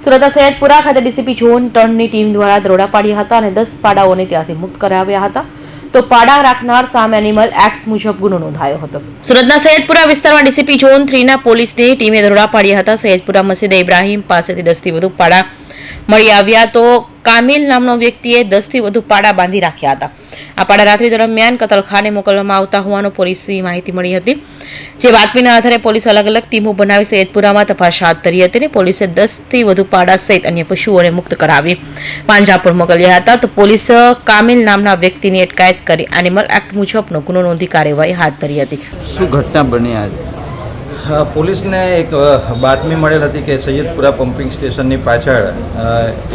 સુરતના સૈયદપુરા ખાતે DCP zone 3ની team દ્વારા દરોડા પાડ્યા હતા અને 10 પાડાઓને ત્યાંથી મુક્ત કરાવ્યા હતા. તો પાડા રાખનાર સામે એનિમલ એક્ટ મુજબ ગુનો નોંધાયો હતો. સુરતના સૈયદપુરા વિસ્તારમાં ડીસીપી ઝોન 3ના પોલીસની ટીમે દરોડા પાડ્યા હતા. સૈયદપુરા મસ્જિદ ઇબ્રાહીમ પાસેથી 10થી વધુ પાડા મળી આવ્યા. તો કામિલ નામનો વ્યક્તિએ 10થી વધુ પાડા બાંધી રાખ્યા હતા. આ પાડા રાત્રિ દરમિયાન કતલખાને મોકલવામાં આવતા હોવાનું પોલીસની માહિતી મળી હતી. જે બાતમીના આધારે પોલીસ અલગ અલગ ટીમો બનાવી સૈયદપુરામાં તપાસ હાથ ધરી હતી અને પોલીસે 10થી વધુ પાડા સહિત અન્ય પશુઓને મુક્ત કરાવી પાંજરાપોળ મોકલ્યા હતા. તો પોલીસ કામિલ નામના વ્યક્તિની અટકાયત કરી એનિમલ એક્ટ મુજબનો ગુનો નોંધી કાર્યવાહી હાથ ધરી હતી. શું ઘટના બની આજે? પોલીસને એક બાતમી મળેલ હતી કે સૈયદપુરા પમ્પિંગ સ્ટેશનની પાછળ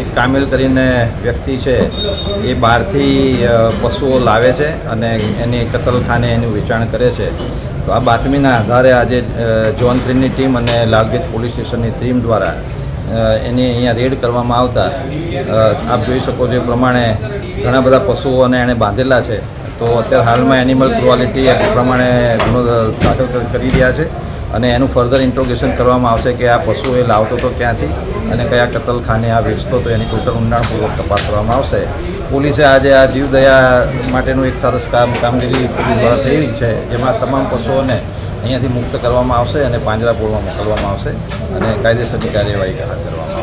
એક કામિલ કરીને વ્યક્તિ છે એ બહારથી પશુઓ લાવે છે અને એની કતલખાને એનું વેચાણ કરે છે. તો આ બાતમીના આધારે આજે ઝોન 3ની ટીમ અને લાલગેટ પોલીસ સ્ટેશનની ટીમ દ્વારા એની અહીંયા રેડ કરવામાં આવતા આપ જોઈ શકો છો એ પ્રમાણે ઘણા બધા પશુઓને એણે બાંધેલા છે. તો અત્યારે હાલમાં એનિમલ ક્રુઆલિટી એક્ટ પ્રમાણે ગુનો દાખલ કરી રહ્યા છે અને એનું ફર્ધર ઇન્ટ્રોગેશન કરવામાં આવશે કે આ પશુ એ લાવતો તો ક્યાંથી અને કયા કતલખાને આ વેચતો તો એની ટોટલ ઊંડાણપૂર્વક તપાસ કરવામાં આવશે. પોલીસે આજે આ જીવદયા માટેનું એક સરસ કામગીરી પોલીસ દ્વારા થઈ રહી છે, જેમાં તમામ પશુઓને અહીંયાથી મુક્ત કરવામાં આવશે અને પાંજરાપોળમાં મોકલવામાં આવશે અને કાયદેસરની કાર્યવાહી હાથ ધરવામાં આવશે.